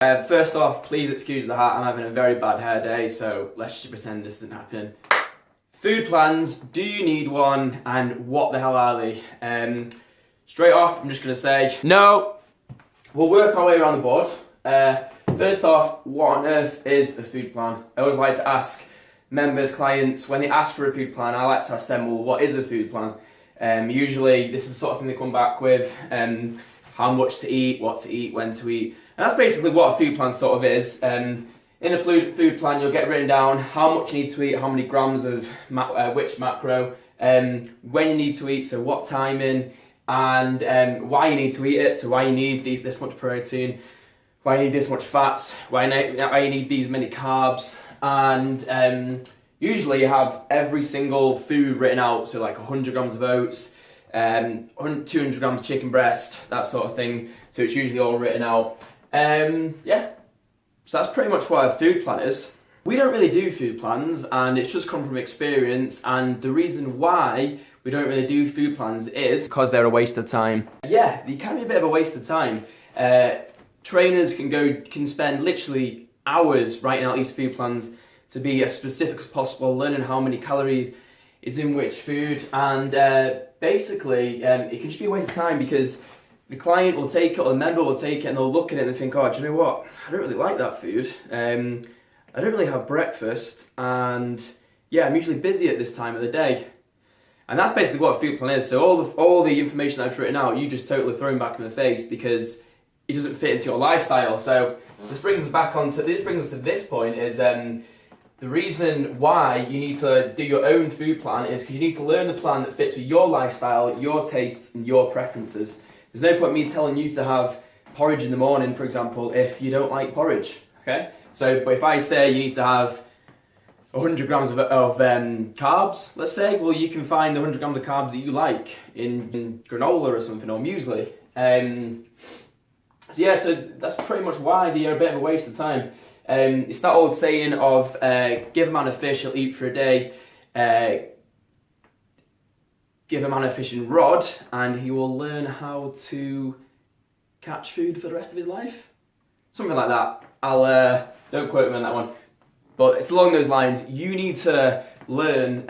First off, please excuse the hat. I'm having a very bad hair day, so let's just pretend this isn't happening. Food plans, do you need one, and what the hell are they? Straight off, I'm just going to say, no. We'll work our way around the board. First off, what on earth is a food plan? I always like to ask members, clients, when they ask for a food plan, I like to ask them, well, what is a food plan? Usually, this is the sort of thing they come back with, how much to eat, what to eat, when to eat. And that's basically what a food plan sort of is. In a food plan, you'll get written down how much you need to eat, how many grams of which macro, when you need to eat, so what timing, and why you need to eat it, so why you need this much protein, why you need this much fats, why you need these many carbs, and usually you have every single food written out, so like 100 grams of oats, 200 grams of chicken breast, that sort of thing, so it's usually all written out. Yeah, so that's pretty much what a food plan is. We don't really do food plans, and it's just come from experience, and the reason why we don't really do food plans is because they're a waste of time. Yeah, they can be a bit of a waste of time. Trainers can spend literally hours writing out these food plans to be as specific as possible, learning how many calories is in which food, and basically it can just be a waste of time because the client will take it or the member will take it and they'll look at it and think, oh, do you know what? I don't really like that food. I don't really have breakfast, and yeah, I'm usually busy at this time of the day. And that's basically what a food plan is. So all the information I've written out, you just totally thrown back in the face because it doesn't fit into your lifestyle. So this brings us to this point is the reason why you need to do your own food plan is because you need to learn the plan that fits with your lifestyle, your tastes, and your preferences. There's no point me telling you to have porridge in the morning, for example, if you don't like porridge, okay? So, but if I say you need to have 100 grams of carbs, let's say, well, you can find the 100 grams of carbs that you like in granola or something, or muesli. So yeah, so that's pretty much why they are a bit of a waste of time. It's that old saying of, give a man a fish, he'll eat for a day. Give a man a fishing rod and he will learn how to catch food for the rest of his life. Something like that. Don't quote me on that one. But it's along those lines. You need to learn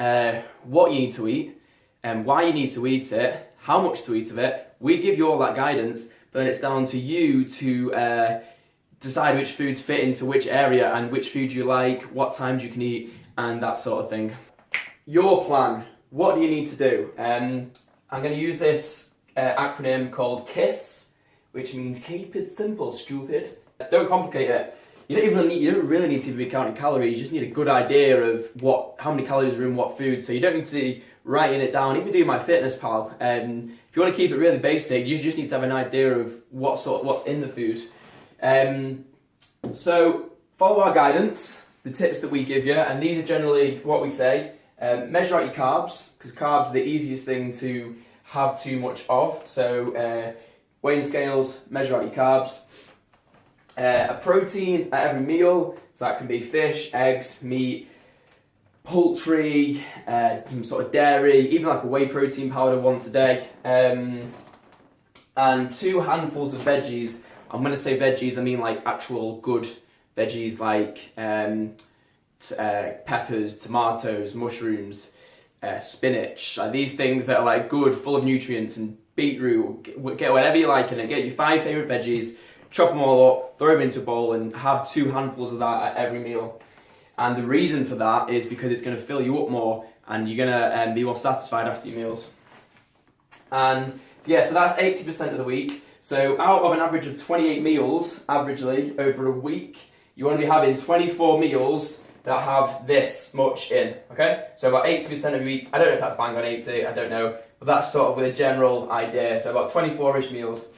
what you need to eat and why you need to eat it, how much to eat of it. We give you all that guidance, but then it's down to you to decide which foods fit into which area and which food you like, what times you can eat, and that sort of thing. Your plan. What do you need to do? I'm going to use this acronym called KISS, which means keep it simple, stupid. Don't complicate it. You don't really need to be counting calories. You just need a good idea of how many calories are in what food. So you don't need to be writing it down. Even do MyFitnessPal. If you want to keep it really basic, you just need to have an idea of what's in the food. So follow our guidance, the tips that we give you, and these are generally what we say. Measure out your carbs, because carbs are the easiest thing to have too much of. So weighing scales, measure out your carbs. A protein at every meal, so that can be fish, eggs, meat, poultry, some sort of dairy, even like a whey protein powder once a day. And 2 handfuls of veggies. I'm going to say veggies, I mean like actual good veggies like peppers, tomatoes, mushrooms, spinach, these things that are like good, full of nutrients, and beetroot. Get whatever you like in it. Get your 5 favourite veggies, chop them all up, throw them into a bowl, and have 2 handfuls of that at every meal. And the reason for that is because it's going to fill you up more, and you're going to be more satisfied after your meals. And so yeah, so that's 80% of the week. So out of an average of 28 meals, averagely, over a week, you want to be having 24 meals that have this much in, okay? So about 80% of the week, I don't know if that's bang on 80, I don't know, but that's sort of with a general idea, so about 24-ish meals,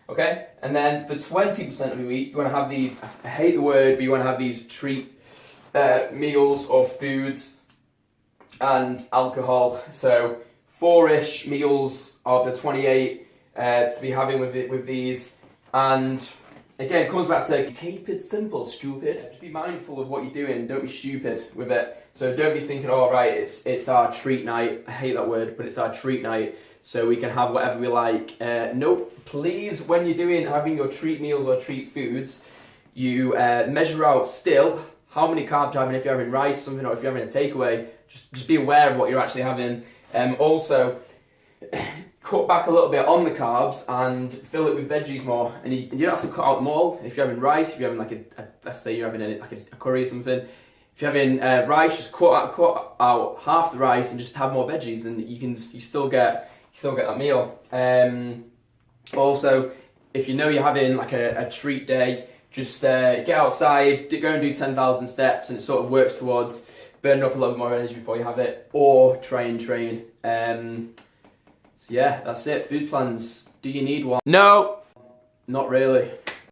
okay? And then for 20% of the week, you want to have these, I hate the word, but you want to have these treat meals or foods and alcohol, so 4-ish meals of the 28 to be having with these, and again, it comes back to keep it simple, stupid. Just be mindful of what you're doing. Don't be stupid with it. So don't be thinking, oh, right, it's our treat night. I hate that word, but it's our treat night, so we can have whatever we like. Nope. Please, when you're having your treat meals or treat foods, You measure out still how many carbs you're having if you're having rice, something, or if you're having a takeaway. Just be aware of what you're actually having. Also, cut back a little bit on the carbs and fill it with veggies more. And you don't have to cut out them all. If you're having rice, if you're having like let's say you're having a curry or something. If you're having rice, just cut out half the rice and just have more veggies, and you still get that meal. Also, if you know you're having like a treat day, just get outside, go and do 10,000 steps, and it sort of works towards burning up a lot more energy before you have it, or try and train. So yeah, that's it. Food plans. Do you need one? No, not really.